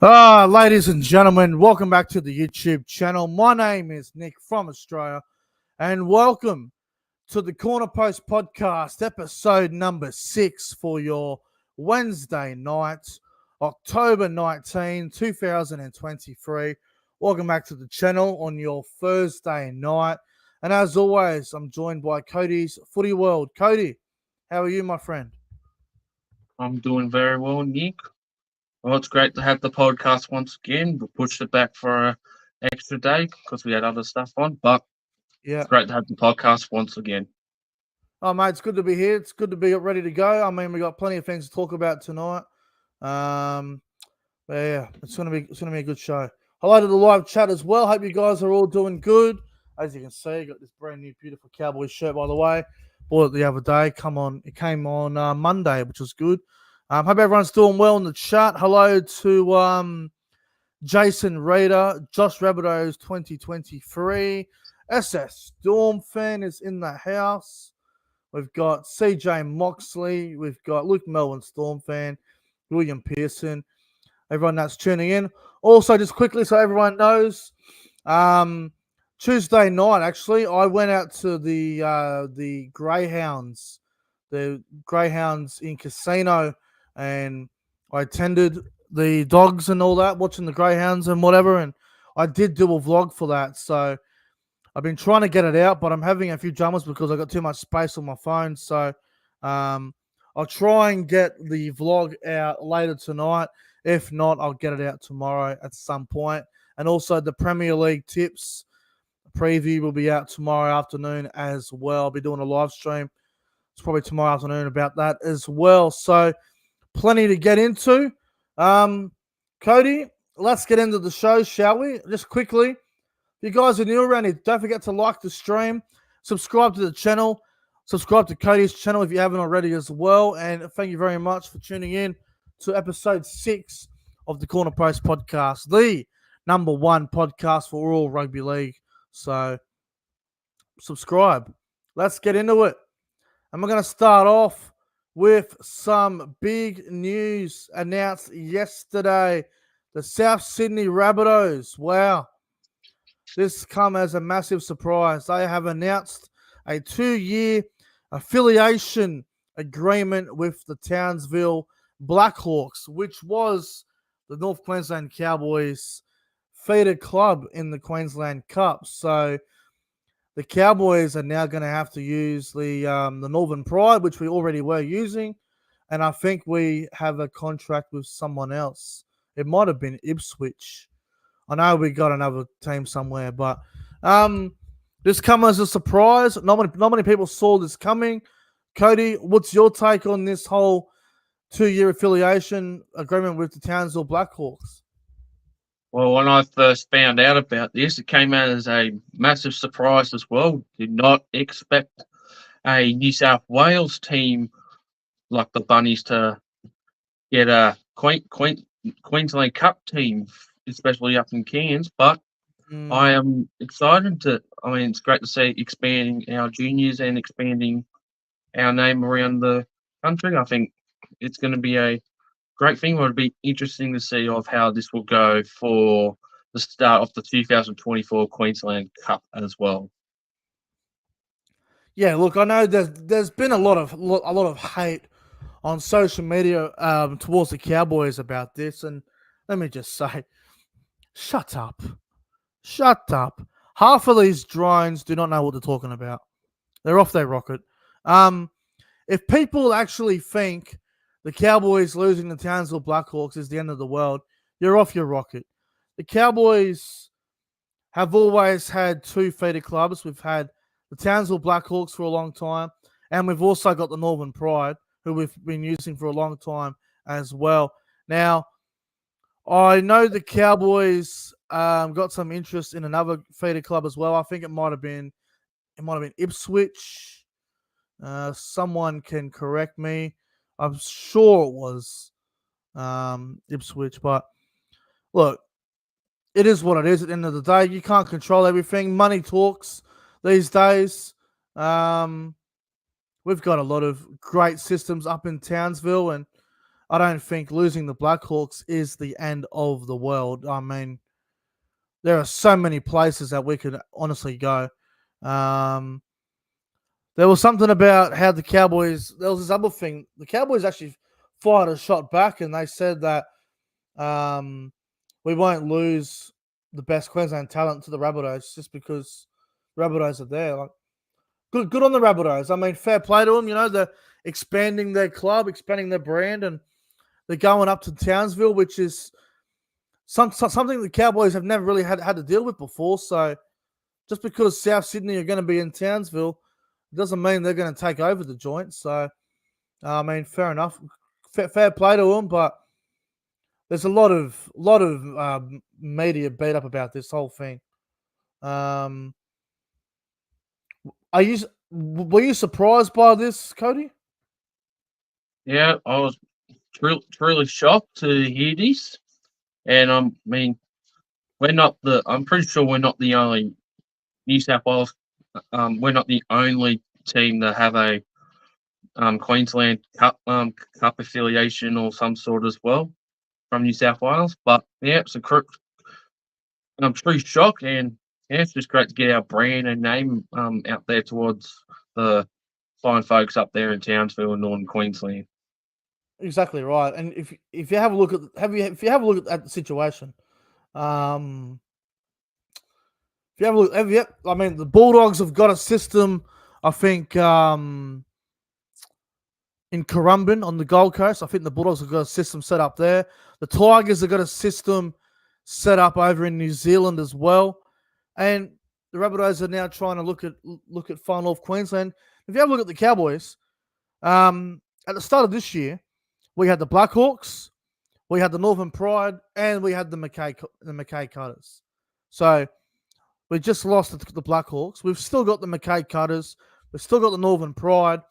Ladies and gentlemen, welcome back to the YouTube channel. My name is Nick from Australia, and welcome to the Corner Post Podcast, episode number 6 for your Wednesday night, October 19, 2023. Welcome back to the channel on your Thursday night. And as always, I'm joined by Codys Footy World. Cody, how are you, my friend? I'm doing very well, Nick. Well, it's great to have the podcast once again. We pushed it back for an extra day because we had other stuff on, but Yeah. it's great to have the podcast once again. Oh, mate, it's good to be here. It's good to be ready to go. I mean, we got plenty of things to talk about tonight. But yeah, it's gonna be a good show. Hello to the live chat as well. Hope you guys are all doing good. As you can see, got this brand new beautiful Cowboys shirt, by the way. Bought it the other day. It came on Monday, which was good. Hope everyone's doing well in the chat. Hello to Jason Reader, Josh Rabbitohs 2023. SS Storm fan is in the house. We've got CJ Moxley. We've got Luke Melvin, Storm fan. William Pearson. Everyone that's tuning in. Also, just quickly so everyone knows, Tuesday night, actually, I went out to the Greyhounds in Casino, and I attended the dogs and all that, watching the Greyhounds and whatever, and I did do a vlog for that, so I've been trying to get it out, but I'm having a few dramas because I got too much space on my phone. So I'll try and get the vlog out later tonight. If not, I'll get it out tomorrow at some point. And also the Premier League tips preview will be out tomorrow afternoon as well. I'll be doing a live stream. It's probably tomorrow afternoon about that as well. So plenty to get into. Cody, let's get into the show, shall we? Just quickly. If you guys are new around here, don't forget to like the stream, subscribe to the channel, subscribe to Cody's channel if you haven't already as well. And thank you very much for tuning in to episode 6 of the Corner Post Podcast, the number 1 podcast for all rugby league. So subscribe. Let's get into it. And we're going to start off with some big news announced yesterday. The South Sydney Rabbitohs. Wow. This come as a massive surprise. They have announced a 2-year affiliation agreement with the Townsville Blackhawks, which was the North Queensland Cowboys' feeder club in the Queensland Cup. So the Cowboys are now going to have to use the Northern Pride, which we already were using, and I think we have a contract with someone else. It might have been Ipswich. I know we got another team somewhere, but this come as a surprise. Not many people saw this coming. Cody, what's your take on this whole 2-year affiliation agreement with the Townsville Blackhawks? Well, when I first found out about this, it came out as a massive surprise as well. Did not expect a New South Wales team like the Bunnies to get a Queensland Cup team, especially up in Cairns, but I am excited it's great to see expanding our juniors and expanding our name around the country. I think it's going to be a great thing. It'll be interesting to see of how this will go for the start of the 2024 Queensland Cup as well. Yeah, look, I know there's been a lot of hate on social media towards the Cowboys about this, and let me just say, shut up. Shut up. Half of these drones do not know what they're talking about. They're off their rocket. If people actually think the Cowboys losing the Townsville Blackhawks is the end of the world, you're off your rocket. The Cowboys have always had 2 feeder clubs. We've had the Townsville Blackhawks for a long time, and we've also got the Northern Pride, who we've been using for a long time as well. Now, I know the Cowboys got some interest in another feeder club as well. I think it might have been Ipswich. Someone can correct me. I'm sure it was Ipswich, but look, it is what it is. At the end of the day, you can't control everything. Money talks these days. We've got a lot of great systems up in Townsville, and I don't think losing the Blackhawks is the end of the world. I mean, there are so many places that we could honestly go. Um, there was something about how the Cowboys. There was this other thing. The Cowboys actually fired a shot back, and they said that um, we won't lose the best Queensland talent to the Rabbitohs just because the Rabbitohs are there. Like, good on the Rabbitohs. I mean, fair play to them. You know, they're expanding their club, expanding their brand, and they're going up to Townsville, which is something the Cowboys have never really had to deal with before. So just because South Sydney are going to be in Townsville doesn't mean they're going to take over the joint. So, I mean, fair enough. Fair play to them, but there's a lot of media beat up about this whole thing. Are you were you surprised by this, Cody? Yeah, I was truly shocked to hear this, and I mean, we're not the. I'm pretty sure we're not the only New South Wales. We're not the only team that have a Queensland Cup affiliation or some sort as well from New South Wales. But yeah, I'm pretty shocked, and yeah, it's just great to get our brand and name out there towards the fine folks up there in Townsville and Northern Queensland. Exactly right. And if you have a look at if you have a look at the situation, um, if you have a look, I mean, the Bulldogs have got a system. I think in Currumbin on the Gold Coast, I think the Bulldogs have got a system set up there. The Tigers have got a system set up over in New Zealand as well, and the Rabbitohs are now trying to look at Far North Queensland. If you have a look at the Cowboys, at the start of this year, we had the Blackhawks, we had the Northern Pride, and we had the Mackay Cutters. So we just lost the Blackhawks. We've still got the Mackay Cutters. We've still got the Northern Pride,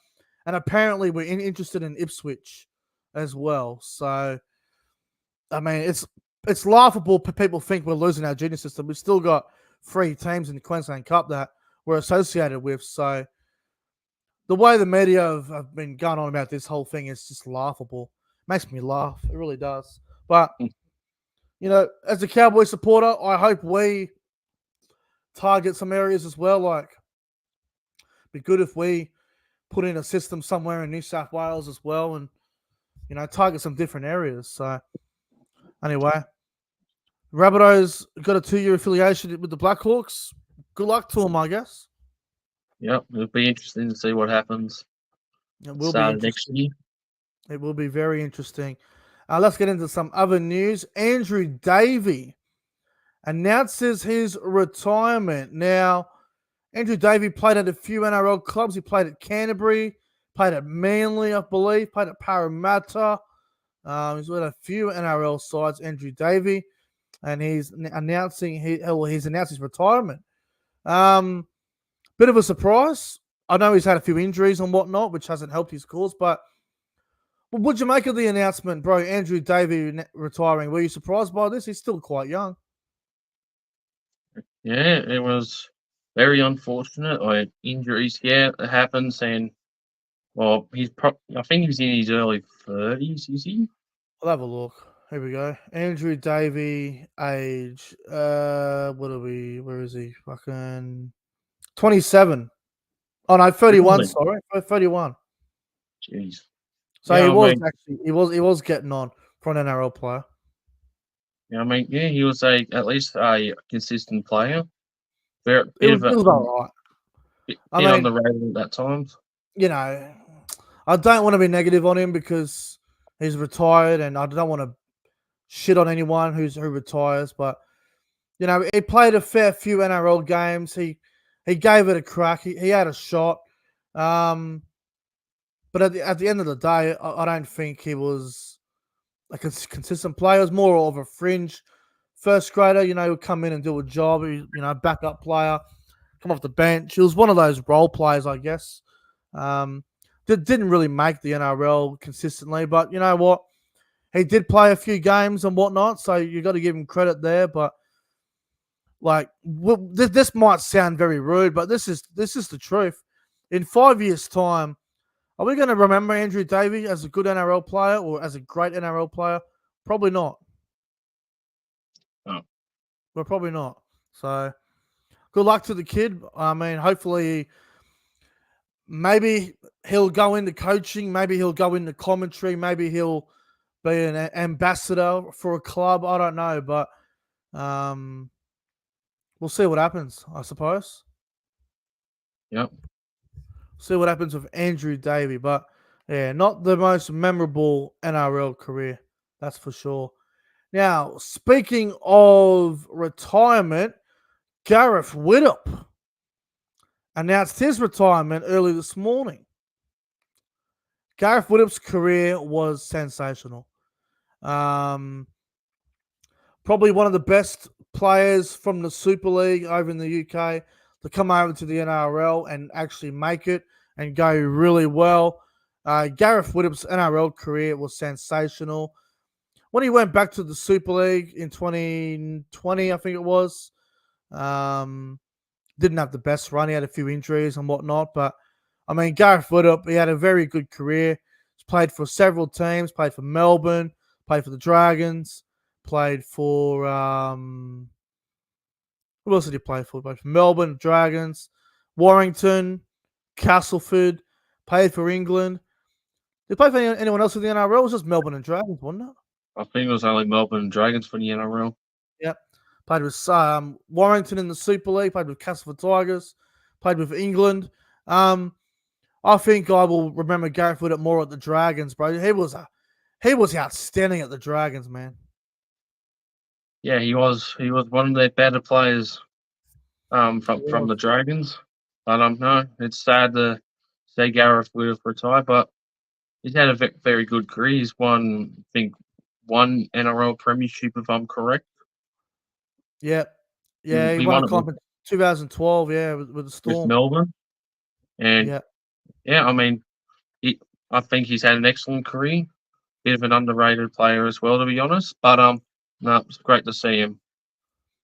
and apparently we're interested in Ipswich as well. So, I mean, it's laughable. People think we're losing our junior system. We've still got 3 teams in the Queensland Cup that we're associated with. So, the way the media have been going on about this whole thing is just laughable. Makes me laugh. It really does. But, you know, as a Cowboy supporter, I hope we target some areas as well. Like, be good if we put in a system somewhere in New South Wales as well and, you know, target some different areas. So, anyway, Rabbitohs got a 2-year affiliation with the Blackhawks. Good luck to them, I guess. Yep, it'll be interesting to see what happens. It will be next interesting. year. It will be very interesting. Let's get into some other news. Andrew Davey announces his retirement. Now, Andrew Davey played at a few NRL clubs. He played at Canterbury, played at Manly, I believe, played at Parramatta. He's with a few NRL sides, Andrew Davey, and he's announcing he's announced his retirement. Bit of a surprise. I know he's had a few injuries and whatnot, which hasn't helped his cause, but what'd you make of the announcement, bro? Andrew Davey retiring. Were you surprised by this? He's still quite young. Yeah, it was very unfortunate. Like injuries, yeah, it happens, and well, I think he's in his early 30s. Is he? I'll have a look. Here we go. Andrew Davey, age. What are we? Where is he? Fucking 27. Oh no, 31. Really? Sorry, 31. Jeez. So Yeah, he I was mean, actually he was getting on for an NRL player. yeah, I mean, yeah, he was at least a consistent player. Very It was all right. bit I on mean, the radar at times. you know, I don't want to be negative on him because he's retired, and I don't want to shit on anyone who retires. But you know, he played a fair few NRL games. He gave it a crack. He had a shot. But at the end of the day, I don't think he was a consistent player. He was more of a fringe first grader. You know, he would come in and do a job. You know, backup player, come off the bench. He was one of those role players, I guess. Didn't really make the NRL consistently, but you know what? He did play a few games and whatnot, so you got to give him credit there. But like, this might sound very rude, but this is the truth. In 5 years' time, Are we going to remember Andrew Davey as a good NRL player or as a great NRL player? Probably not. Oh, We're probably not. So good luck to the kid. I mean, hopefully, maybe he'll go into coaching. Maybe he'll go into commentary. Maybe he'll be an ambassador for a club. I don't know, but um, we'll see what happens. I suppose. yep. See what happens with Andrew Davey, but yeah, not the most memorable NRL career. That's for sure. Now, speaking of retirement, Gareth Widdop announced his retirement early this morning. Gareth Widdop's career was sensational. Um, Probably one of the best players from the Super League over in the UK to come over to the NRL and actually make it and go really well. Gareth Widdop's NRL career was sensational. When he went back to the Super League in 2020, I think it was, um, didn't have the best run. He had a few injuries and whatnot. But, I mean, Gareth Widdop, he had a very good career. He's played for several teams, played for Melbourne, played for the Dragons, played for who else did he play for? He played for Melbourne, Dragons, Warrington, Castleford, played for England. Did he play for anyone else in the NRL? It was just Melbourne and Dragons, wasn't it? I think it was only Melbourne Dragons for the NRL. Yep. Played with Warrington in the Super League, played with Castleford Tigers, played with England. I think I will remember Gareth Widdop more at the Dragons, bro. He was outstanding at the Dragons, man. Yeah, he was. He was one of their better players. From the Dragons. I don't know. It's sad to see Gareth Widdop retire, but he's had a very good career. He's won, I think, one NRL premiership, if I'm correct. Yeah. Yeah, he He won a won it comp in 2012, yeah, with the with Storm. Melbourne, and Yeah. yeah, I mean, I think he's had an excellent career. Bit of an underrated player as well, to be honest. But no, it's great to see him.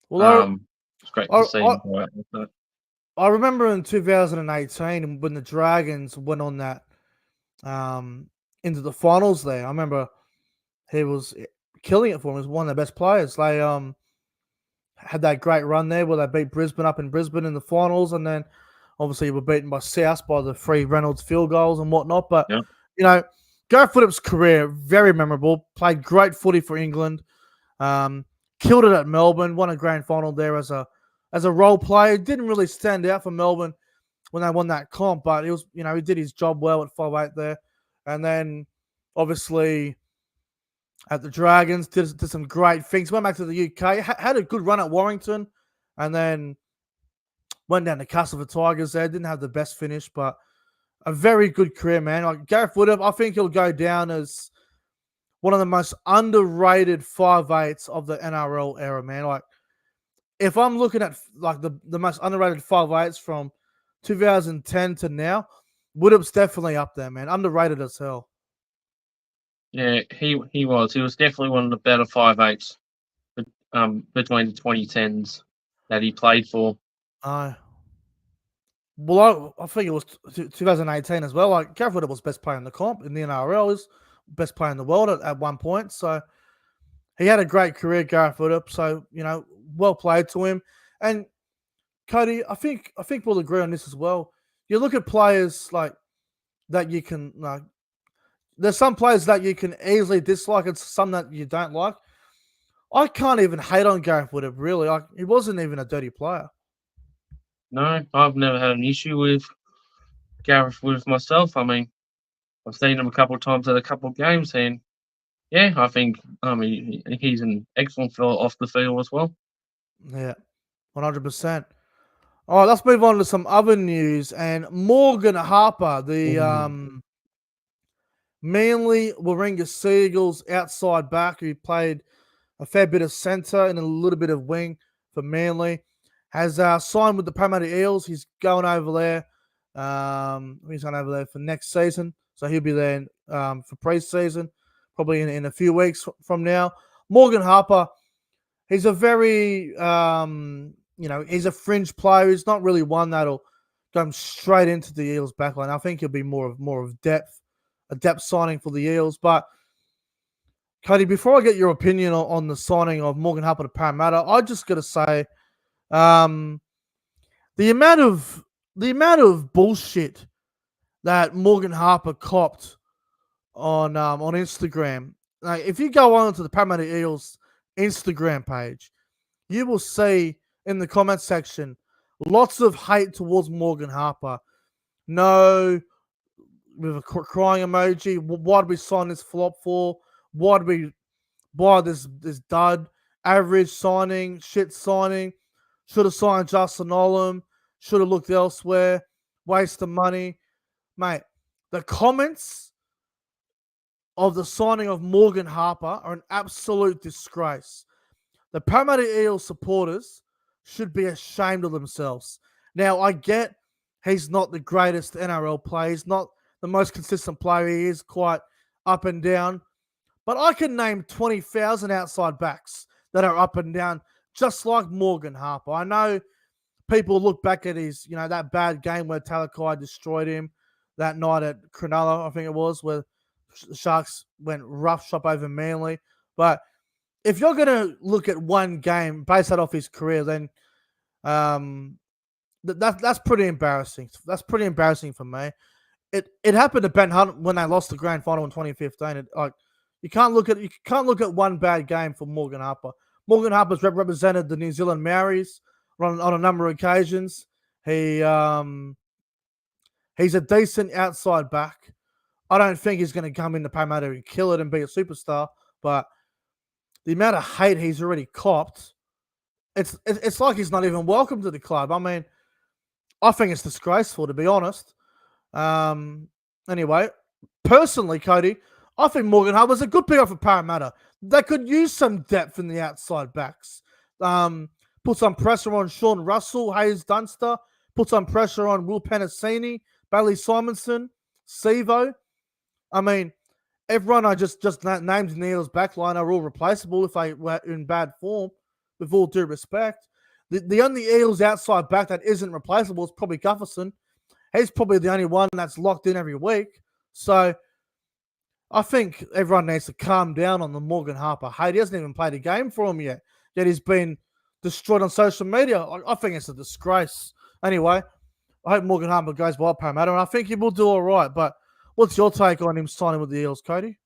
Well, It's great I, to see I, him go out with that. I remember in 2018 when the Dragons went on that um, into the finals there. I remember he was killing it for him. He was one of the best players. They had that great run there where they beat Brisbane up in Brisbane in the finals, and then obviously were beaten by South by the 3 Reynolds field goals and whatnot. But Yeah, you know, Gareth Widdop's career very memorable. Played great footy for England. Killed it at Melbourne. Won a grand final there as a role player. Didn't really stand out for Melbourne when they won that comp, but he was, he did his job well at 5'8" there, and then obviously at the Dragons did some great things. Went back to the UK, had a good run at Warrington, and then went down to Castleford Tigers there. Didn't have the best finish, but a very good career, man. Like Gareth Widdop, I think he'll go down as one of the most underrated 5'8" of the NRL era, man. Like if I'm looking at like the most underrated 5'8" from 2010 to now, Widdop's definitely up there, man. Underrated as hell. yeah, he was. He was definitely one of the better 5'8" between the 2010s that he played for. Well, I think it was 2018 as well. Like Gareth Widdop was best player in the comp in the NRL, is best player in the world at one point. So he had a great career, Gareth Widdop. So well played to him. And Cody, I think we'll agree on this as well. You look at players like that you can like. There's some players that you can easily dislike, and some that you don't like. I can't even hate on Gareth Widdop, really. Like he wasn't even a dirty player. No, I've never had an issue with Gareth with myself. I mean, I've seen him a couple of times at a couple of games, and yeah, I think he's an excellent fellow off the field as well. Yeah, 100%. All right, let's move on to some other news. And Morgan Harper, the Manly Warringah Seagulls outside back, who played a fair bit of centre and a little bit of wing for Manly, has signed with the Parramatta Eels. He's going over there. He's going over there for next season, so he'll be there for pre-season, probably in a few weeks from now. Morgan Harper, he's a very he's a fringe player. He's not really one that'll going straight into the Eels backline. I think he'll be more of depth, a depth signing for the Eels. But Cody, before I get your opinion on the signing of Morgan Harper to Parramatta, I just got to say, um, the amount of bullshit that Morgan Harper copped on Instagram. Like, if you go on to the Parramatta Eels Instagram page, you will see in the comment section lots of hate towards Morgan Harper. No, with a crying emoji. Why did we sign this flop for? Why did we buy this dud? Average signing, shit signing. Should have signed Justin Olam. Should have looked elsewhere. Waste of money, mate. The comments of the signing of Morgan Harper are an absolute disgrace. The Parramatta Eels supporters should be ashamed of themselves. Now, I get he's not the greatest NRL player. He's not the most consistent player. He is quite up and down. But I can name 20,000 outside backs that are up and down, just like Morgan Harper. I know people look back at his, that bad game where Talakai destroyed him that night at Cronulla, I think it was, where the Sharks went rough shop over Manly. But if you're going to look at one game, base that off his career, then that's pretty embarrassing. That's pretty embarrassing for me. It happened to Ben Hunt when they lost the grand final in 2015. You can't look at one bad game for Morgan Harper. Morgan Harper's represented the New Zealand Maoris on a number of occasions. He's a decent outside back. I don't think he's going to come into Parramatta and kill it and be a superstar, but the amount of hate he's already copped, it's like he's not even welcome to the club. I mean, I think it's disgraceful, to be honest. Anyway, personally, Cody, I think Morgan Harper's a good pick up for Parramatta. They could use some depth in the outside backs. Put some pressure on Sean Russell, Hayes Dunster. Put some pressure on Will Penasini, Bailey Simonson, Sevo. I mean, everyone I just named in the Eels backline are all replaceable if they were in bad form, with all due respect. The only Eels outside back that isn't replaceable is probably Gufferson. He's probably the only one that's locked in every week. So I think everyone needs to calm down on the Morgan Harper hate. He hasn't even played a game for him yet he's been destroyed on social media. I think it's a disgrace. Anyway, I hope Morgan Harper goes well at Parramatta, and I think he will do all right. But what's your take on him signing with the Eels, Cody?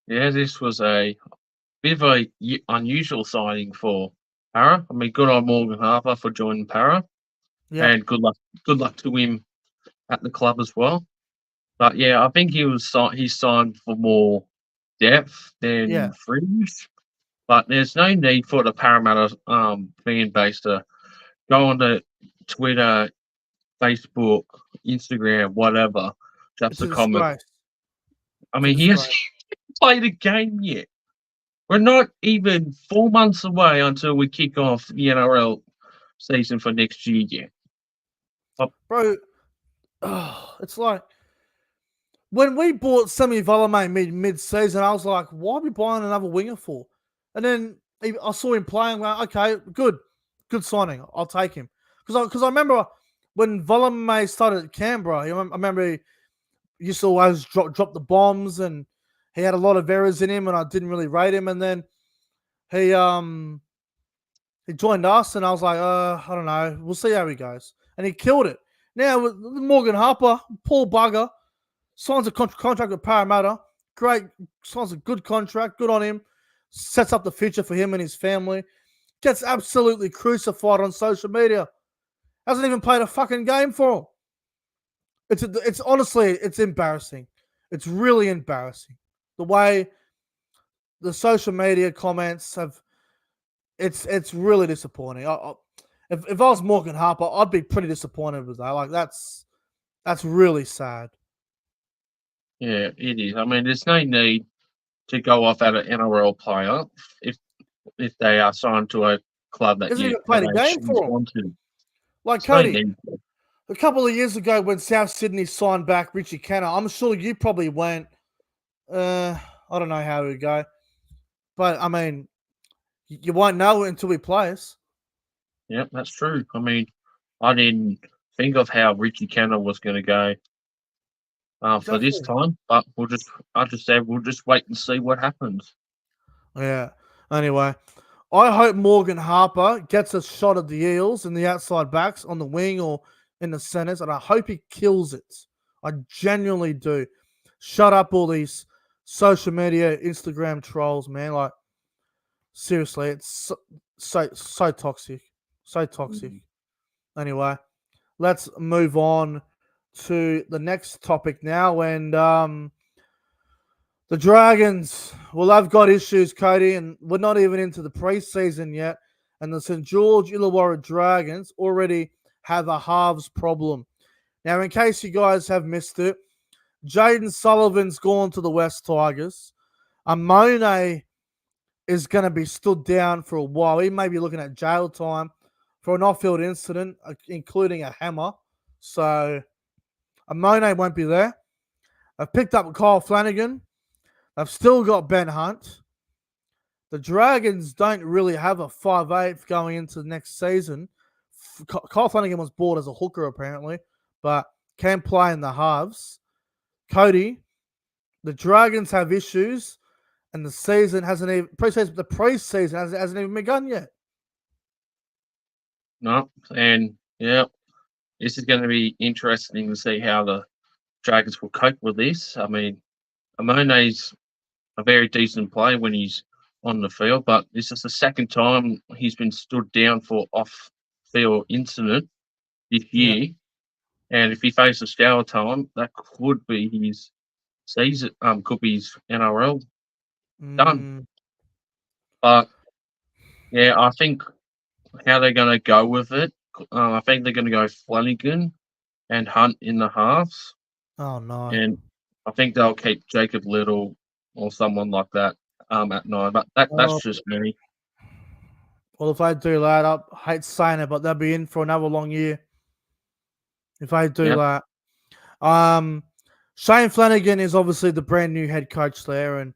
Yeah, this was a bit of a unusual signing for Para. I mean, good on Morgan Harper for joining Para, and good luck to him at the club as well. But yeah, I think he signed for more depth than fringe. But there's no need for the Parramatta fan base to go on to Twitter, Facebook, Instagram, whatever, just to comment. I mean, he hasn't played a game yet. We're not even 4 months away until we kick off the NRL season for next year yet. Bro, it's like when we bought Semi Valame mid-season, I was like, why are we buying another winger for? And then I saw him playing, like, okay, good signing. I'll take him. Because I remember when Valame started at Canberra, I remember he used to always drop the bombs, and he had a lot of errors in him, and I didn't really rate him. And then he joined us, and I was like, I don't know. We'll see how he goes. And he killed it. Now, with Morgan Harper, Paul Bugger, signs a contract with Parramatta. Great. Signs a good contract. Good on him. Sets up the future for him and his family. Gets absolutely crucified on social media. Hasn't even played a fucking game for him. It's honestly, it's embarrassing. It's really embarrassing. The way the social media comments have, it's really disappointing. If I was Morgan Harper, I'd be pretty disappointed with that. Like, that's really sad. Yeah, it is. I mean, there's no need to go off at an NRL player if they are signed to a club that Hasn't you even played a game for him. want to. Like, Cody, a couple of years ago when South Sydney signed back Richie Kenner, I'm sure you probably went, I don't know how it would go. But, I mean, you won't know until he plays. Yeah, that's true. I mean, I didn't think of how Richie Kenner was going to go for this Definitely. time, but I just said we'll just wait and see what happens. Yeah. Anyway, I hope Morgan Harper gets a shot at the Eels in the outside backs on the wing or in the centres, and I hope he kills it. I genuinely do. Shut up all these social media, Instagram trolls, man. Like, seriously, it's so toxic. So toxic. Mm. Anyway, let's move on to the next topic now. And the Dragons, well, they've got issues, Cody, and we're not even into the preseason yet. And the St. George Illawarra Dragons already have a halves problem. Now, in case you guys have missed it, Jaden Sullivan's gone to the West Tigers. Amone is going to be stood down for a while. He may be looking at jail time for an off-field incident, including a hammer. So Amone won't be there. I've picked up Kyle Flanagan. I've still got Ben Hunt. The Dragons don't really have a 5'8" going into the next season. Kyle Flanagan was bought as a hooker, apparently, but can play in the halves. Cody, the Dragons have issues, and the season hasn't even the preseason hasn't even begun yet. No, and yeah, this is going to be interesting to see how the Dragons will cope with this. I mean, Amone's a very decent player when he's on the field, but this is the second time he's been stood down for off-field incident this Yeah. year. And if he faces shower time, that could be his season. Could be his NRL done. Mm, But yeah, I think how they're going to go with it. I think they're going to go Flanagan and Hunt in the halves, oh no. and I think they'll keep Jacob Little or someone like that at 9. But that's Oh, just me. well, if I do that, I hate saying it, but they'll be in for another long year if I do Yeah, that. Um, Shane Flanagan is obviously the brand new head coach there, and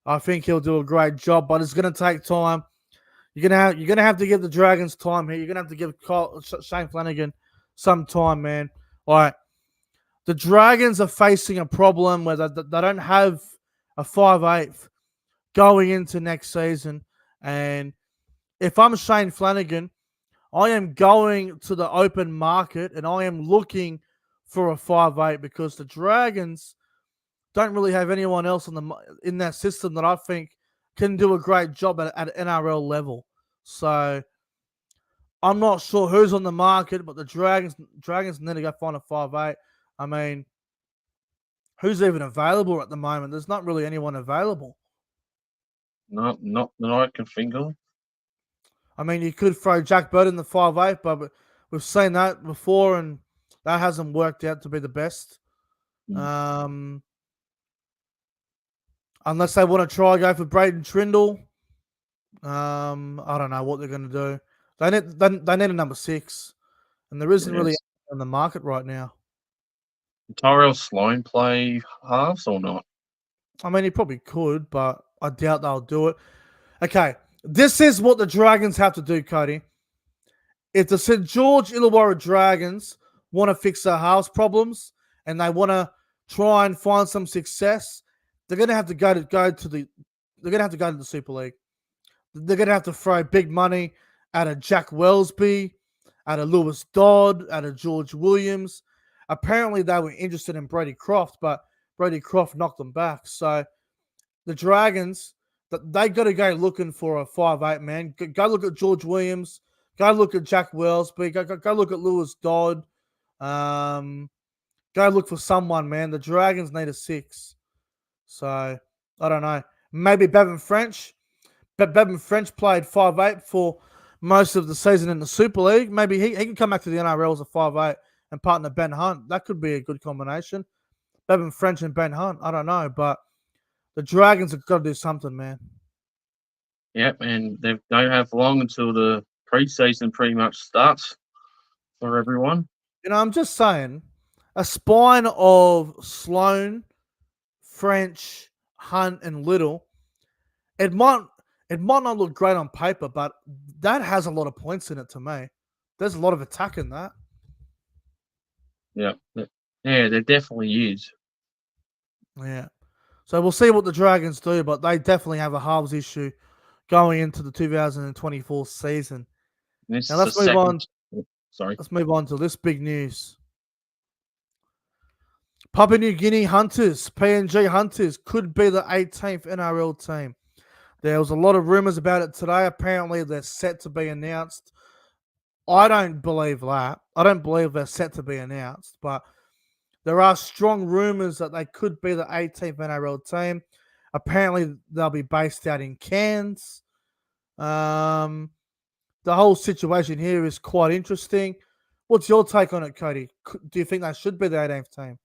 I think he'll do a great job. But it's going to take time. You're gonna have to give the Dragons time here. You're gonna have to give Shane Flanagan some time, man. All right, the Dragons are facing a problem where they don't have a 5'8" going into next season, and if I'm Shane Flanagan, I am going to the open market and I am looking for a 5'8" because the Dragons don't really have anyone else in that system that I think can do a great job at NRL level. So I'm not sure who's on the market, but the Dragons need to go find a 5'8". I mean, who's even available at the moment? There's not really anyone available. not that I can think of. I mean, you could throw Jack Bird in the 5'8", but we've seen that before, and that hasn't worked out to be the best. Mm. Um, unless they want to try go for Braden Trindle. I don't know what they're going to do. They need a number 6, and there isn't really Yes. on the market right now. Tyrell Sloan play halves or not? I mean, he probably could, but I doubt they'll do it. Okay, this is what the Dragons have to do, Cody. If the St. George Illawarra Dragons want to fix their house problems and they want to try and find some success, they're going to have to go to the Super League. They're going to have to throw big money at a Jack Wellesby, at a Lewis Dodd, at a George Williams. Apparently, they were interested in Brady Croft, but Brady Croft knocked them back. So the Dragons, they got to go looking for a 5'8", man. Go look at George Williams. Go look at Jack Wellesby. Go look at Lewis Dodd. Um, go look for someone, man. The Dragons need a 6. So I don't know. Maybe Bevan French. But Bevan French played 5'8" for most of the season in the Super League. Maybe he can come back to the NRL as a 5'8" and partner Ben Hunt. That could be a good combination. Bevan French and Ben Hunt. I don't know, but the Dragons have got to do something, man. Yep, and they don't have long until the preseason pretty much starts for everyone. I'm just saying, a spine of Sloan, French, Hunt, and Little. It might not look great on paper, but that has a lot of points in it to me. There's a lot of attack in that. Yeah, yeah, there definitely is. Yeah. So we'll see what the Dragons do, but they definitely have a halves issue going into the 2024 season. This Now is the let's move second. on. Oh, sorry. Let's move on to this big news. Papua New Guinea Hunters, PNG Hunters, could be the 18th NRL team. There was a lot of rumors about it today. Apparently, they're set to be announced. I don't believe that. I don't believe they're set to be announced, but there are strong rumors that they could be the 18th NRL team. Apparently, they'll be based out in Cairns. Um, the whole situation here is quite interesting. What's your take on it, Cody? Do you think that should be the 18th team?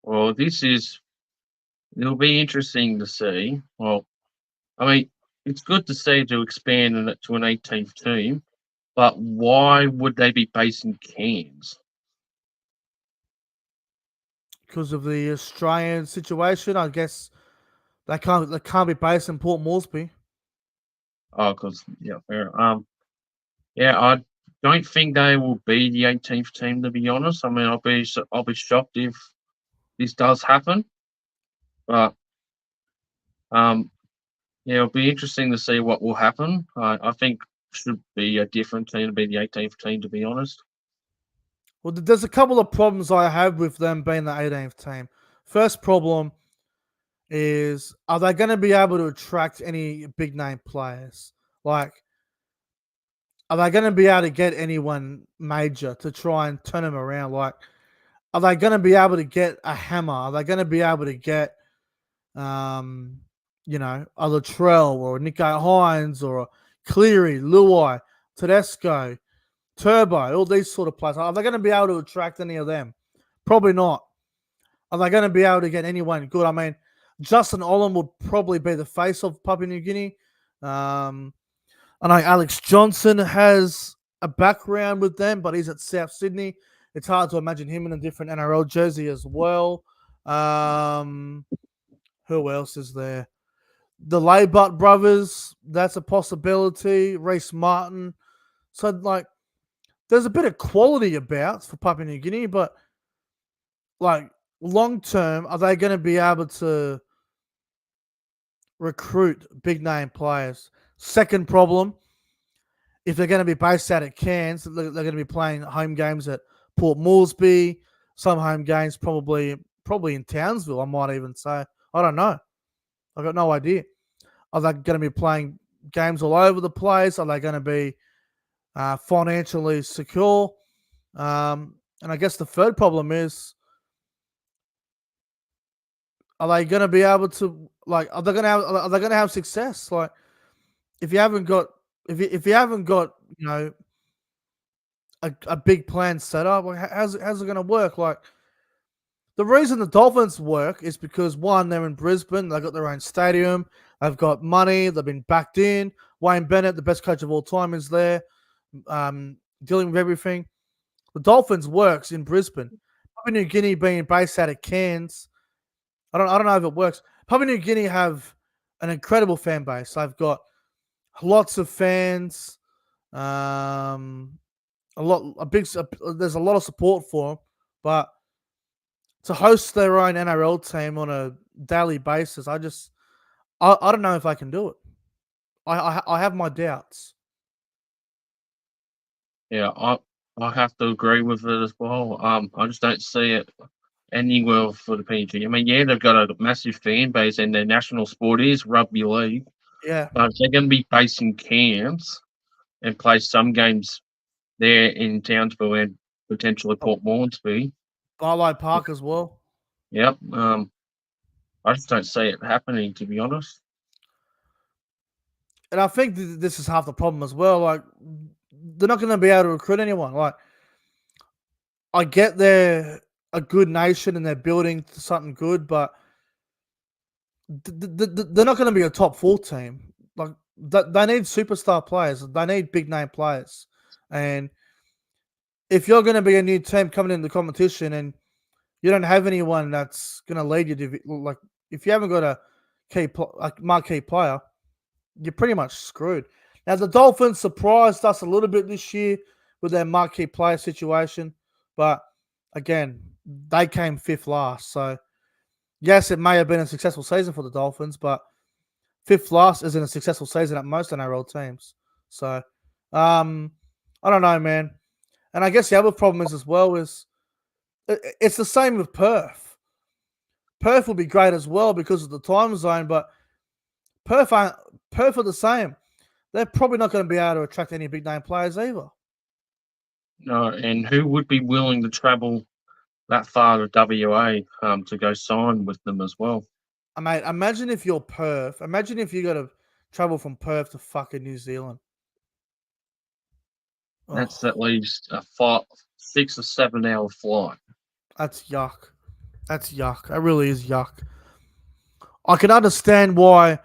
Well, it'll be interesting to see. Well, I mean, it's good to see to expand it to an 18th team, but why would they be based in Cairns? Because of the Australian situation, I guess they can't be based in Port Moresby. Oh, because yeah, fair. Yeah, I don't think they will be the 18th team, to be honest. I mean, I'll be shocked if this does happen, but um, yeah, it'll be interesting to see what will happen. I think should be a different team to be the 18th team, to be honest. Well, there's a couple of problems I have with them being the 18th team. First problem is, are they going to be able to attract any big name players? Like, are they going to be able to get anyone major to try and turn them around? Like, are they going to be able to get a Hammer? Are they going to be able to get, um, a Latrell or a Nico Hines or a Cleary, Luai, Tedesco, Turbo, all these sort of players? Are they going to be able to attract any of them? Probably not. Are they going to be able to get anyone good? I mean, Justin Olam would probably be the face of Papua New Guinea. Um, I know Alex Johnson has a background with them, but he's at South Sydney. It's hard to imagine him in a different NRL jersey as well. Um, who else is there? The Laybutt brothers, that's a possibility. Reese Martin. So, like, there's a bit of quality about for Papua New Guinea, but, like, long term, are they going to be able to recruit big name players? Second problem, if they're going to be based out at Cairns, they're going to be playing home games at Port Moresby, some home games probably in Townsville, I might even say. I don't know. I've got no idea. Are they going to be playing games all over the place? Are they going to be financially secure? And I guess the third problem is, are they going to be able to, like? Are they going to have success? Like, if you haven't got if you haven't got a big plan set up, like, how's it going to work? Like, the reason the Dolphins work is because, one, they're in Brisbane, they've got their own stadium, they've got money, they've been backed in. Wayne Bennett, the best coach of all time, is there, dealing with everything. The Dolphins works in Brisbane. Papua New Guinea being based out of Cairns, I don't know if it works. Papua New Guinea have an incredible fan base. They've got lots of fans. Um, there's a lot of support for them, but to host their own NRL team on a daily basis, I don't know if I can do it. I have my doubts. Yeah, I have to agree with it as well. I just don't see it ending well for the PNG. I mean, yeah, they've got a massive fan base, and their national sport is rugby league. Yeah, But if they're going to be based in Cairns and play some games there in Townsville and potentially Port Moresby, Barlow Park as well. yep. I just don't see it happening, to be honest. And I think this is half the problem as well. Like, they're not going to be able to recruit anyone. Like, I get they're a good nation and they're building to something good, but they're not going to be a top four team. Like, they need superstar players. They need big name players. And if you're going to be a new team coming into the competition and you don't have anyone that's going to lead you to, like, if you haven't got a marquee player, you're pretty much screwed. Now, the Dolphins surprised us a little bit this year with their marquee player situation, But again, they came fifth last. So yes, it may have been a successful season for the Dolphins, but fifth last isn't a successful season at most NRL teams. So I don't know, man. And I guess the other problem is as well is it's the same with Perth. Perth would be great as well because of the time zone, but Perth aren't, Perth are the same. They're probably not going to be able to attract any big name players either. No, and who would be willing to travel that far to WA to go sign with them as well? Mate, imagine if you're Perth. Imagine if you got to travel from Perth to fucking New Zealand. That's Oh, at least a 6 or 7 hour flight. that's yuck. That's yuck. That really is yuck. I can understand why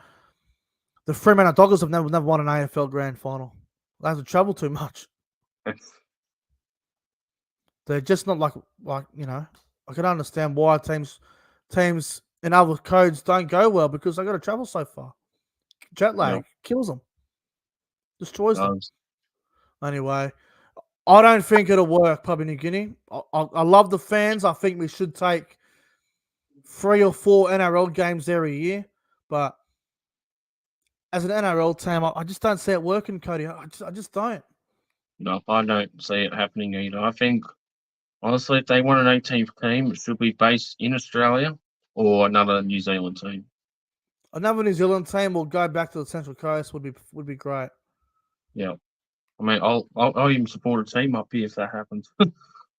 the Fremantle Dockers have never won an AFL grand final. They have to travel too much. They're just not like I can understand why teams in other codes don't go well because they got to travel so far. Jet Yeah, lag kills them, destroys them. does. Anyway, I don't think it'll work, Papua New Guinea. I love the fans. I think we should take 3 or 4 NRL games there a year, but as an NRL team, I just don't see it working, Cody. I just don't. No, I don't see it happening either. I think, honestly, if they want an 18th team, it should be based in Australia or another New Zealand team. Another New Zealand team will go back to the Central Coast would be great. Yeah. I mean, I'll even support a team up here if that happens.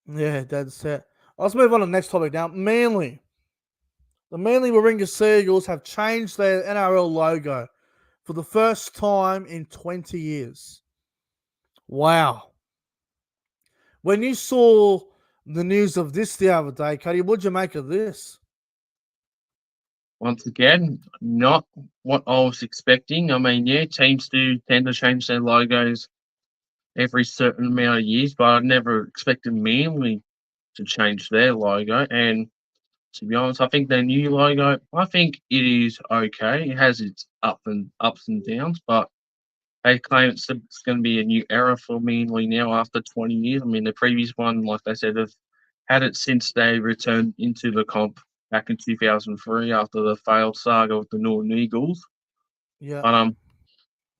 Yeah, that's it. Let's move on to the next topic now. Manly. The Manly Warringah Seagulls have changed their NRL logo for the first time in 20 years. Wow. When you saw the news of this the other day, Cody, what'd you make of this? Once again, not what I was expecting. I mean, yeah, teams do tend to change their logos every certain amount of years, but I never expected Manly to change their logo. And to be honest, I think their new logo, I think it is okay. It has its ups and downs, but they claim it's going to be a new era for Manly now after 20 years. I mean, the previous one, like they said, have had it since they returned into the comp back in 2003 after the failed saga with the Northern Eagles. Yeah. But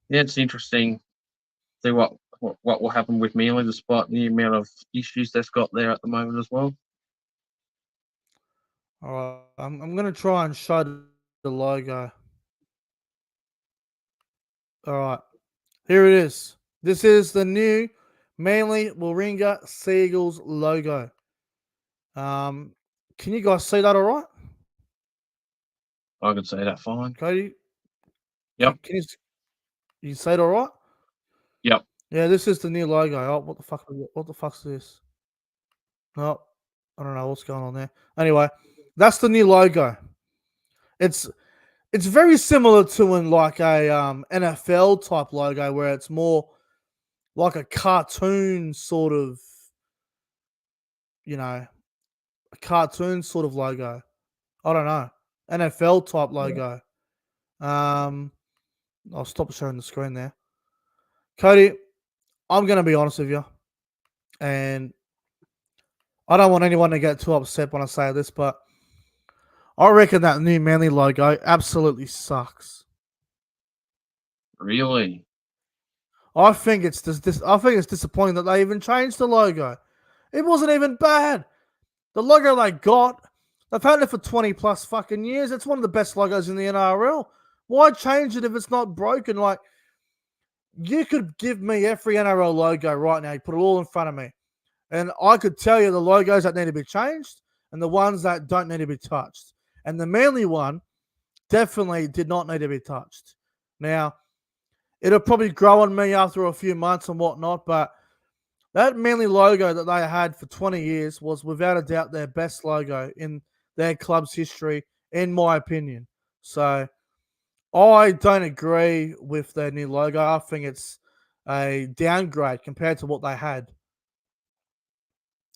yeah, it's interesting to see what will happen with Manly despite the amount of issues they've got there at the moment as well. All right. I'm going to try and show the logo. All right. Here it is. This is the new Manly Warringah Seagulls logo. Can you guys see that all right? I could say that fine. Cody, Yep, you see it all right? yep. Yeah, this is the new logo. Oh, what the fuck's this? No, I don't know what's going on there. Anyway, that's the new logo. It's it's very similar to in like a NFL type logo where it's more like a cartoon sort of, a cartoon sort of logo. I don't know. NFL type Yeah. logo. Um I'll stop sharing the screen there. Cody, I'm gonna be honest with you, and I don't want anyone to get too upset when I say this, but I reckon that new Manly logo absolutely sucks. Really? I think it's I think it's disappointing that they even changed the logo. It wasn't even bad. The logo they got, they've had it for 20 plus fucking years. It's one of the best logos in the NRL. Why change it if it's not broken? Like, you could give me every NRL logo right now, you put it all in front of me, and I could tell you the logos that need to be changed and the ones that don't need to be touched. And the Manly one definitely did not need to be touched. Now, it'll probably grow on me after a few months and whatnot, but that Manly logo that they had for 20 years was without a doubt their best logo in their club's history, in my opinion. So I don't agree with their new logo. I think it's a downgrade compared to what they had.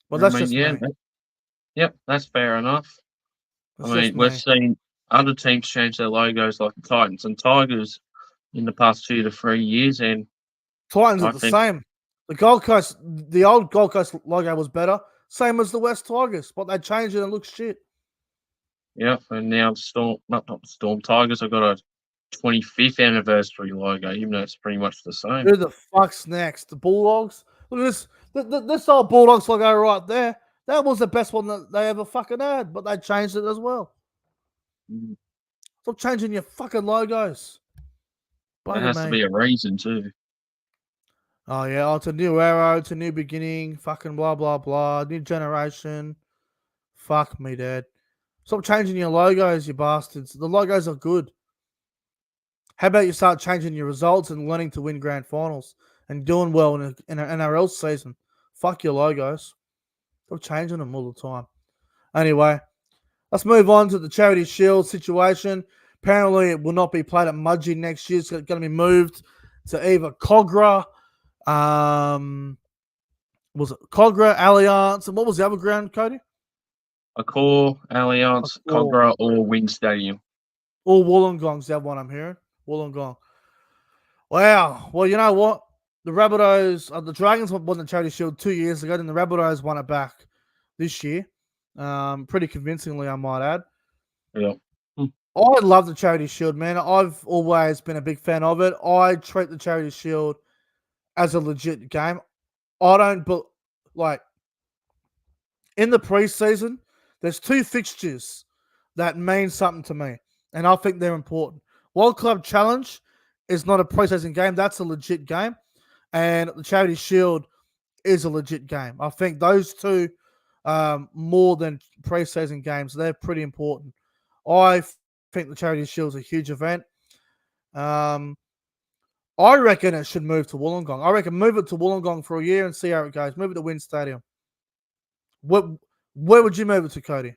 But I that's mean, just yeah, me. yep, that's fair enough. I That's just mean, we've me. seen other teams change their logos like the Titans and Tigers in the past 2 to 3 years, and Titans are I the think same. The Gold Coast, the old Gold Coast logo was better. same as the West Tigers, but they changed it and it looks shit. Yeah, and now not Storm Tigers. I've got a 25th anniversary logo, even though it's pretty much the same. Who the fuck's next? The Bulldogs? Look at this. This old Bulldogs logo right there. That was the best one that they ever fucking had, but they changed it as well. Mm. Stop changing your fucking logos. There Bugging has to me. be a reason too. Oh yeah, it's a new era, it's a new beginning, fucking blah blah blah, new generation. Fuck me, Dad. Stop changing your logos, you bastards. The logos are good. How about you start changing your results and learning to win grand finals and doing well in an NRL season? Fuck your logos. Stop changing them all the time. Anyway, let's move on to the Charity Shield situation. Apparently, it will not be played at Mudgee next year. It's going to be moved to either Cogra, was it Cogra, Allianz, and what was the other ground, Cody? Accor, Allianz, Or Cogra, or Win Stadium. Wollongong's the other one I'm hearing. Wollongong. Wow. Well, you know what? The Rabbitohs, the Dragons won the Charity Shield 2 years ago, and the Rabbitohs won it back this year. Pretty convincingly, I might add. Yeah. I love the Charity Shield, man. I've always been a big fan of it. I treat the Charity Shield as a legit game. I don't, but like in the preseason, there's two fixtures that mean something to me, and I think they're important. World Club Challenge is not a preseason game; that's a legit game, and the Charity Shield is a legit game. I think those two, more than preseason games, they're pretty important. I think the Charity Shield is a huge event. Um, I reckon it should move to Wollongong. I reckon move it to Wollongong for a year and see how it goes. Move it to Win Stadium. What? Where would you move it to, Cody?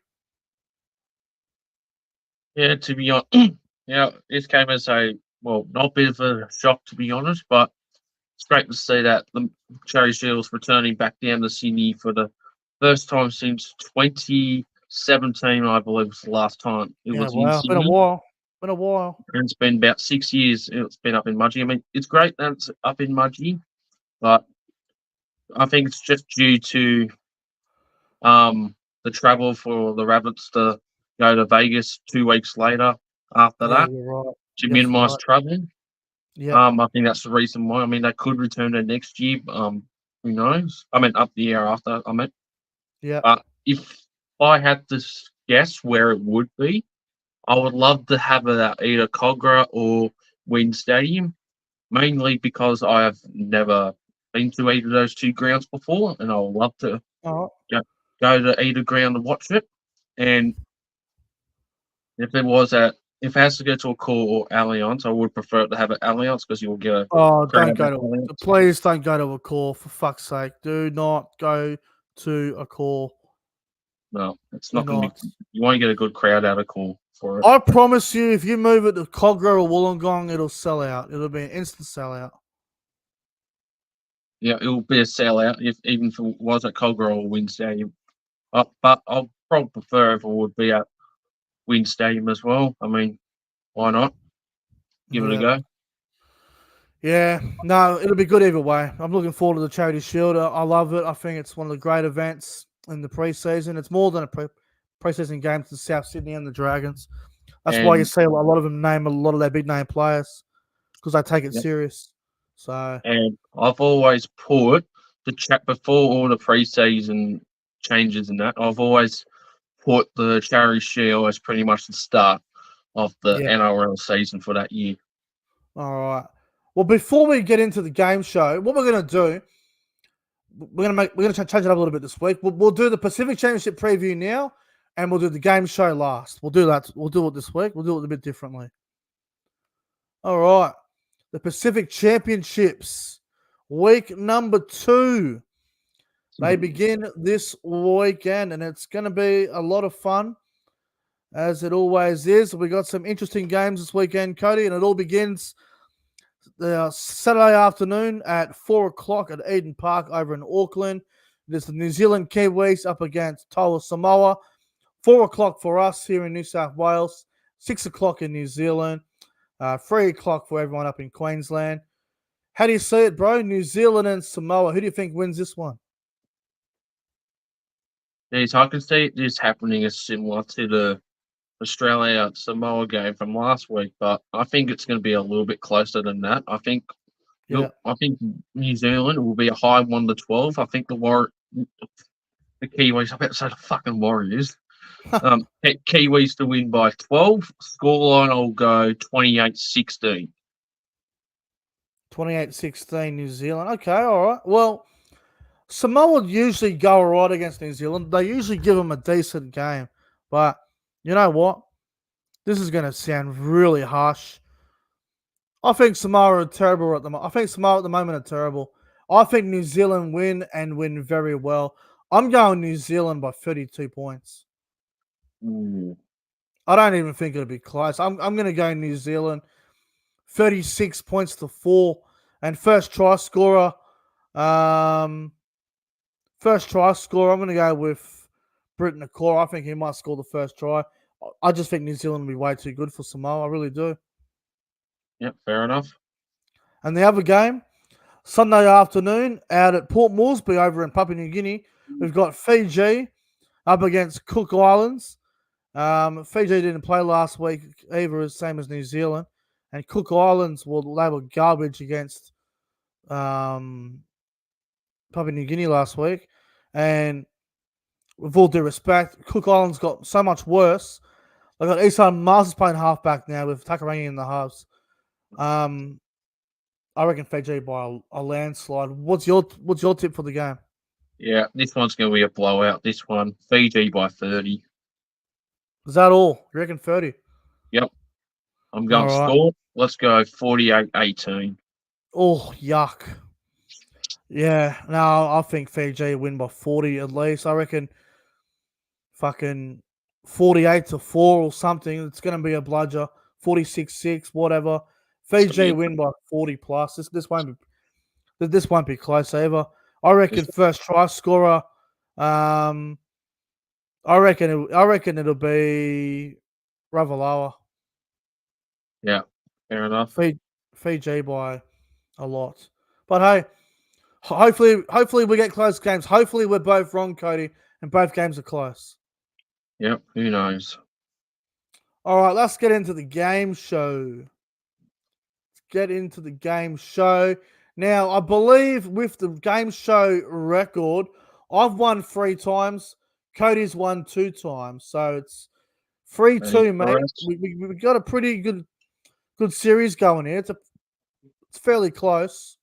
Yeah, to be honest, yeah, this came as not a bit of a shock to be honest, but it's great to see that the Cherry Shield's returning back down to Sydney for the first time since 2017, I believe was the last time it Yeah, was in wow. Been a Sydney. while. Been a while. And it's been about 6 years it's been up in Mudgee. I mean, it's great that it's up in Mudgee, but I think it's just due to the travel for the Rabbits to go to Vegas 2 weeks later after Yeah, that you're right. to That's minimise right. travel. Yep. I think that's the reason why. I mean, they could return it next year. Who knows? I mean, up the year after. I mean, Yep. but if I had to guess where it would be, I would love to have it at either Cogra or Wynn Stadium, mainly because I have never been to either of those two grounds before, and I would love to All right. go to either ground and watch it. And if it has to go to a Core or Allianz, I would prefer to have it Allianz because you'll get a Oh, crowd at Allianz. please don't go to a call, for fuck's sake. Do not go to a call. No, it's Do not going to be. not. You won't get a good crowd out of Core for it. I promise you, if you move it to Cogra or Wollongong, it'll sell out. It'll be an instant sellout. Yeah, it will be a sellout even if it was at Cogra or Wynn Stadium. But I'll probably prefer if it would be at Wynn Stadium as well. I mean, why not? Give it a Yeah. go. Yeah, no, it'll be good either way. I'm looking forward to the Charity Shield. I love it. I think it's one of the great events in the preseason. It's more than a preseason game to South Sydney and the Dragons. That's why you And see a lot of them name a lot of their big name players because they take it yeah, serious. So and I've always put the chat before all the preseason changes and that. I've always put the Charity Shield as pretty much the start of the yeah, NRL season for that year. all right. Well, before we get into the game show, what we're gonna do, we're gonna change it up a little bit this week. We'll do the Pacific Championship preview now, and we'll do the game show last. We'll do that. We'll do it this week. We'll do it a bit differently. All right. The Pacific Championships, week number 2. They begin this weekend, and it's going to be a lot of fun, as it always is. We got some interesting games this weekend, Cody, and it all begins the Saturday afternoon at 4 o'clock at Eden Park over in Auckland. There's the New Zealand Kiwis up against Toa Samoa. 4 o'clock for us here in New South Wales. 6 o'clock in New Zealand. 3 o'clock for everyone up in Queensland. How do you see it, bro? New Zealand and Samoa. Who do you think wins this one? Geez, I can see it just happening as similar to the Australia Samoa game from last week, but I think it's going to be a little bit closer than that. Yeah. I think New Zealand will be a high 1-12. I think the Kiwis. I bet to say the fucking Warriors. Kiwis to win by 12. Scoreline will go 28-16. 28-16 New Zealand. Okay, all right. Well, Samoa usually go all right against New Zealand. They usually give them a decent game. But you know what? This is going to sound really harsh. I think Samoa are terrible at the moment. I think Samoa at the moment are terrible. I think New Zealand win and win very well. I'm going New Zealand by 32 points. Ooh, I don't even think it'll be close. I'm going to go New Zealand 36 points to 4. And um, first try scorer, I'm going to go with Britain Nakora. I think he might score the first try. I just think New Zealand will be way too good for Samoa. I really do. yep, fair enough. And the other game, Sunday afternoon out at Port Moresby over in Papua New Guinea, we've got Fiji up against Cook Islands. Fiji didn't play last week either, same as New Zealand. And Cook Islands, they were garbage against um, Papua New Guinea last week. And with all due respect, Cook Islands got so much worse. They've got Isan Masters playing halfback now with Takarangi in the halves. I reckon Fiji by a landslide. What's your tip for the game? Yeah, this one's going to be a blowout. This one, Fiji by 30. Is that all? You reckon 30? Yep, I'm All going right. score. Let's go 48-18. Oh, yuck. Yeah, no, I think Fiji win by 40 at least. I reckon fucking 48 to 4 or something. It's going to be a bludger. 46-6, whatever. It's going to be Fiji win by 40 plus. This won't be close either. I reckon first try scorer. Um, I reckon it'll be Ravalawa. yeah, fair enough. Fiji by a lot. But hey, hopefully we get close games. Hopefully we're both wrong, Cody, and both games are close. Yep, who knows? All right, let's get into the game show. Now, I believe with the game show record, I've won 3 times. Cody's won 2 times. So it's That is 3-2, mate. correct. We got a pretty good series going here. It's fairly close.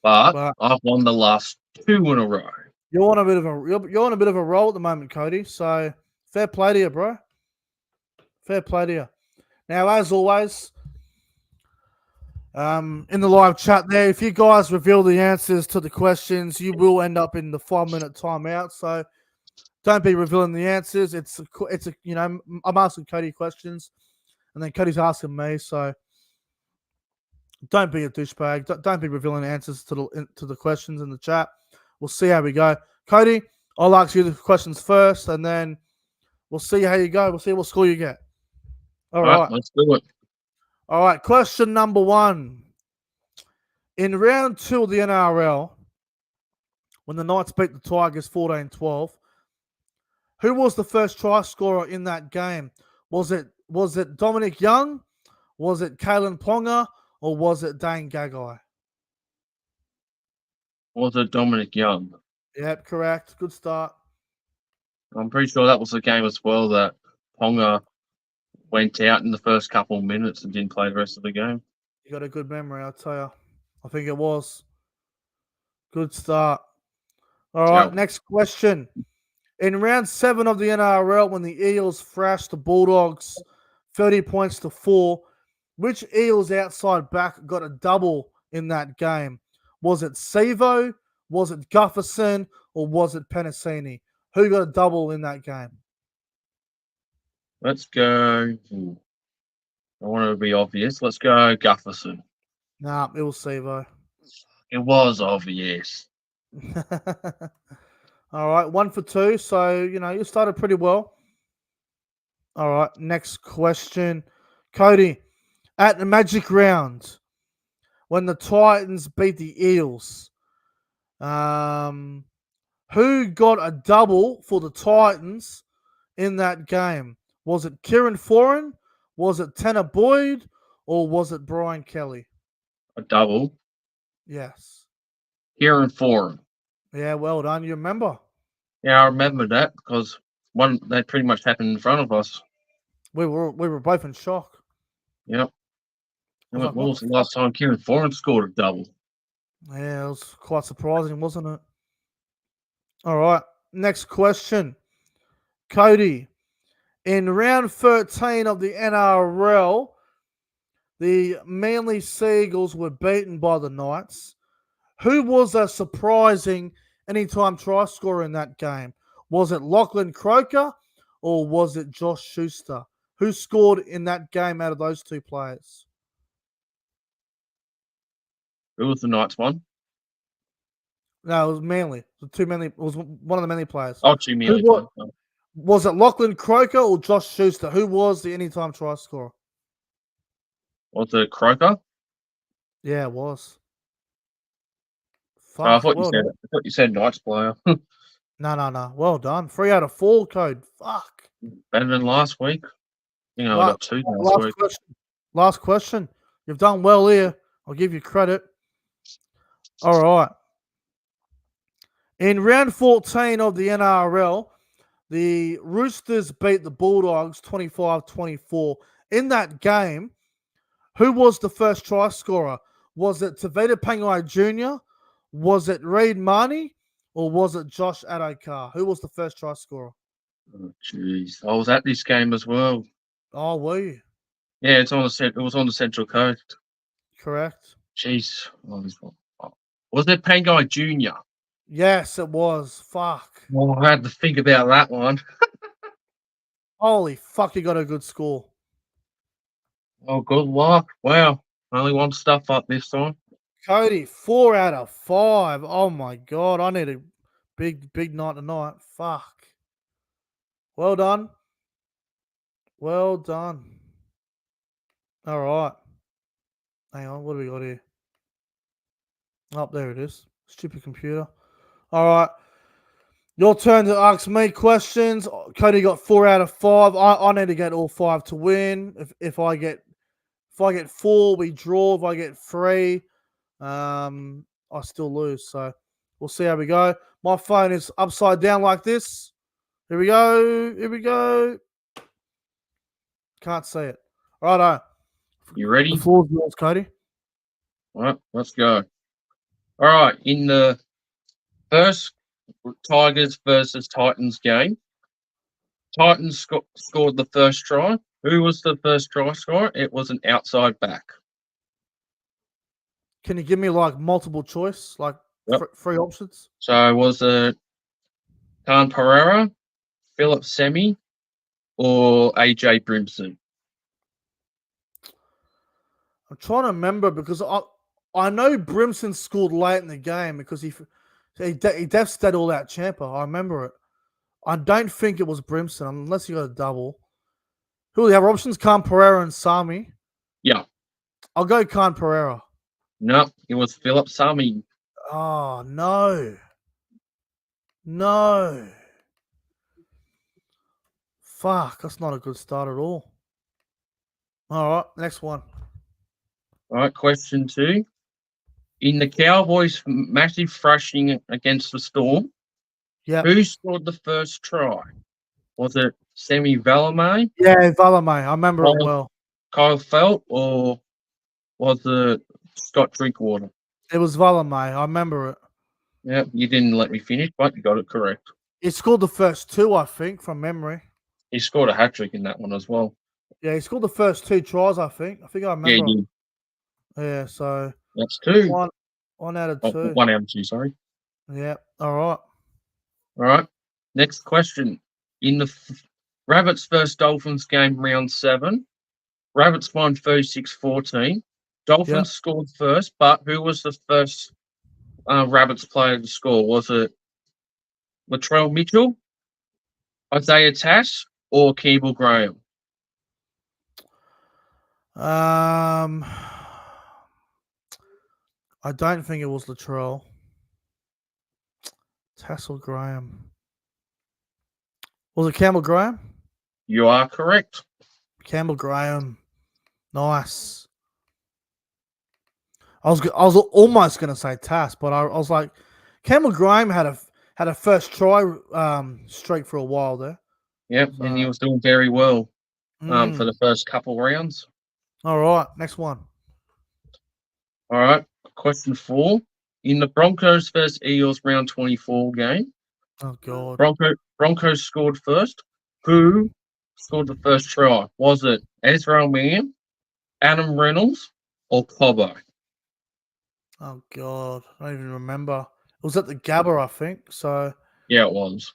But But I've won the last 2 in a row. you're on a bit of a roll at the moment, Cody. So fair play to you, bro. Fair play to you. Now, as always, in the live chat there, if you guys reveal the answers to the questions, you will end up in the 5-minute timeout. So don't be revealing the answers. It's a I'm asking Cody questions, and then Cody's asking me. So don't be a douchebag. Don't be revealing answers to the questions in the chat. We'll see how we go. Cody, I'll ask you the questions first, and then we'll see how you go. We'll see what score you get. All All right, right. let's do it. All right. Question number 1. In round 2 of the NRL, when the Knights beat the Tigers 14-12, who was the first try scorer in that game? Was it Dominic Young? Was it Kalen Ponga? Or was it Dane Gagai? Was it Dominic Young? Yep, correct. Good start. I'm pretty sure that was the game as well that Ponga went out in the first couple of minutes and didn't play the rest of the game. You got a good memory, I'll tell you. I think it was. Good start. All right, Yep. next question. In round 7 of the NRL, when the Eels thrashed the Bulldogs 30 points to 4, which Eels outside back got a double in that game? Was it Sevo? Was it Gufferson? Or was it Penasini? Who got a double in that game? Let's go. I want to be obvious. Let's go Gufferson. Nah, it was Sevo. It was obvious. All right, 1 for 2. So, you started pretty well. All right, next question. Cody, at the Magic Round, when the Titans beat the Eels, Who got a double for the Titans in that game? Was it Kieran Foran? Was it Tanner Boyd? Or was it Brian Kelly? A double. Yes. Here and Forum. Yeah, well done. You remember? Yeah, I remember that because one that pretty much happened in front of us. We were both in shock. Yep. I was like, When what was the the fuck? last time Kieran Foran scored a double? Yeah, it was quite surprising, wasn't it? All right. Next question. Cody. In round 13 of the NRL, the Manly Seagulls were beaten by the Knights. Who was a surprising anytime try scorer in that game? Was it Lachlan Croker or was it Josh Schuster? Who scored in that game out of those two players? Who was the Knights one? No, it was Manly. It was two Manly. It was one of the Manly players. Oh, Jimmy Who Lee one. was it? Lachlan Croker or Josh Schuster? Who was the anytime try scorer? Was it Croker? Yeah, it was. Oh, I Fuck. thought Well done. I thought you said Knights player. No. Well done. 3 out of 4, Code. Fuck. Better than last week. I La- got two last Last week. question. Last question. You've done well here. I'll give you credit. All right. In round 14 of the NRL, the Roosters beat the Bulldogs 25-24. In that game, who was the first try scorer? Was it Tavita Pangai Jr.? Was it Reid Marnie? Or was it Josh Adokar? Who was the first try scorer? Oh, jeez. I was at this game as well. Oh, were you? Yeah, it was on the Central Coast. Correct. Jeez. Was it Pangai Jr.? Yes, it was. Fuck. Well, I had to think about that one. Holy fuck, you got a good score. Oh, good luck. Wow. Only one stuff up this time. Cody, 4 out of 5. Oh my god, I need a big night tonight. Fuck. Well done. Well done. All right. Hang on, what do we got here? Oh, there it is. Stupid computer. All right. Your turn to ask me questions. Cody got 4 out of 5. I need to get all 5 to win. If I get 4, we draw. If I get 3, I still lose. So we'll see how we go. My phone is upside down like this. Here we go. Here we go. Can't see it. Righto. You The ready? floor's yours, Cody. All right, let's go. All right, in the first Tigers versus Titans game, Titans scored the first try. Who was the first try scorer? It was an outside back. Can you give me like multiple choice, like Yep. 3 options? So was it Khan Pereira, Philip Semi, or AJ Brimson? I'm trying to remember because I know Brimson scored late in the game because he devastated all that Champa. I remember it. I don't think it was Brimson unless he got a double. Who are the other options? Khan Pereira and Sami. Yeah. I'll go Khan Pereira. No, it was Philip Sami. Oh, no. No. Fuck, that's not a good start at all. All right, next one. All right, question 2. In the Cowboys' massive thrashing against the Storm, Yeah. who scored the first try? Was it Semi Valame, Yeah, Valame. I remember it well. Kyle Felt, or was it Scott Drinkwater? It was Valame. I remember it. Yeah, you didn't let me finish, but you got it correct. He scored the first 2, I think, from memory. He scored a hat trick in that one as well. Yeah, he scored the first 2 tries, I think. I remember. Yeah, he did. Yeah, so That's 2. one out of 2. 1 out of 2, sorry. Yeah, all right. All right. Next question. In the Rabbits versus Dolphins game, round 7, Rabbits won 36-14. Dolphins scored first, but who was the first Rabbits player to score? Was it Latrell Mitchell, Isaiah Tass, or Keeble Graham? I don't think it was Latrell. Tassel Graham. Was it Campbell Graham? You are correct. Campbell Graham. Nice. I was almost gonna say Tass, but I was like, Campbell Graham had a first try streak for a while there. Yep, and he So, was doing very well for the mm, first couple rounds. all right, next one. All right, question 4. In the Broncos versus Eagles round 24 game, Oh God. Broncos scored first. Who scored the first try? Was it Ezra Mann, Adam Reynolds, or Cobbo? Oh God. I don't even remember. It was at the Gabba, I think. So Yeah, it was.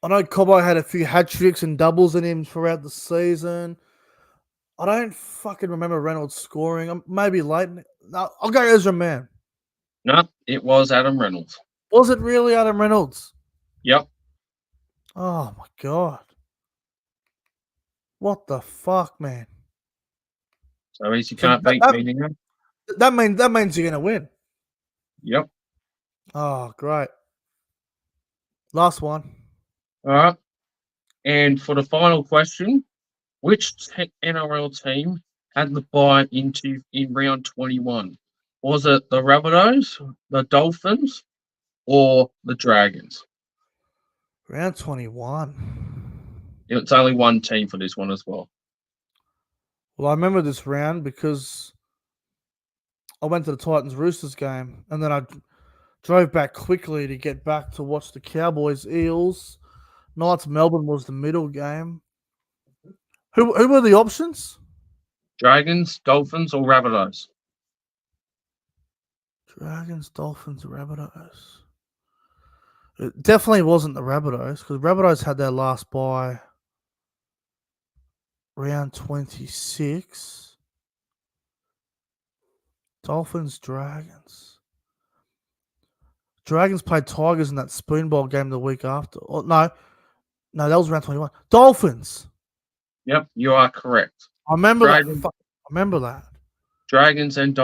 I know Cobbo had a few hat tricks and doubles in him throughout the season. I don't fucking remember Reynolds scoring. Maybe late. No, I'll go Ezra Mann. No, it was Adam Reynolds. Was it really Adam Reynolds? Yep. Oh my God. What the fuck, man? So easy So can't that beat that, beating him. that means you're gonna win. Yep. Oh, great. Last one. All right. And for the final question, which NRL team had the bye in round 21? Was it the Rabbitohs, the Dolphins, or the Dragons? Round 21. It's only one team for this one as well. Well, I remember this round because I went to the Titans Roosters game and then I drove back quickly to get back to watch the Cowboys Eels. Knights Melbourne was the middle game. Who were the options? Dragons, Dolphins, or Rabbitohs? Dragons, Dolphins, Rabbitohs. It definitely wasn't the Rabbitohs because Rabbitohs had their last bye round 26. Dolphins, Dragons. Dragons played Tigers in that spoon bowl game the week after. Oh, no, that was round 21. Dolphins. Yep, you are correct. I remember that. Dragon, I remember that. Dragons and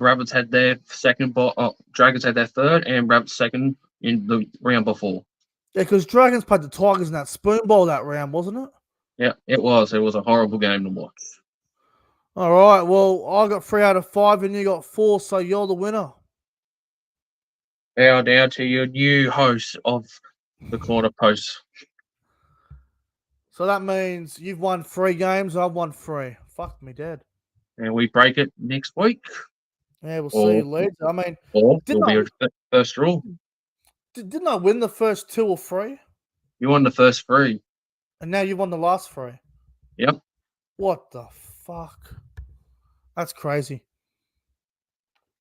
Rabbits had their second bye. Dragons had their third, and Rabbits second in the round before. Yeah, because Dragons played the Tigers in that spoon bowl that round, wasn't it? Yeah, it was. It was a horrible game to watch. All right. Well, I got 3 out of 5 and you got 4, so you're the winner. Bow down to your new host of the Corner Post. So that means you've won 3 games, I've won 3. Fuck me dead. And we break it next week, Yeah, we'll see or you later. I mean, or didn't will be I, a first draw. didn't I win the first 2 or 3? You won the first 3. And now you won the last 3. Yep. What the fuck? That's crazy.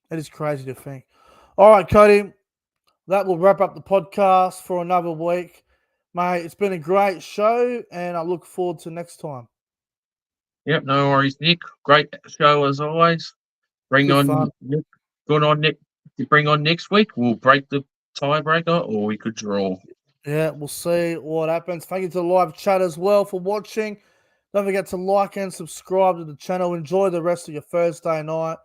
That is crazy to think. All right, Cody. That will wrap up the podcast for another week. Mate, it's been a great show, and I look forward to next time. Yep. No worries, Nick. Great show as always. Bring Good on fun. Nick. Good on Nick. To bring on next week, we'll break the tiebreaker, or we could draw. Yeah, we'll see what happens. Thank you to the live chat as well for watching. Don't forget to like and subscribe to the channel. Enjoy the rest of your Thursday night.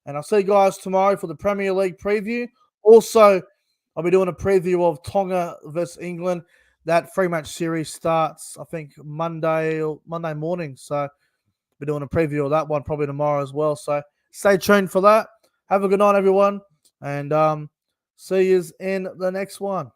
And I'll see you guys tomorrow for the Premier League preview. Also, I'll be doing a preview of Tonga versus England. That 3-match series starts, I think, Monday morning. So I'll be doing a preview of that one probably tomorrow as well. So stay tuned for that. Have a good night, everyone. And see you in the next one.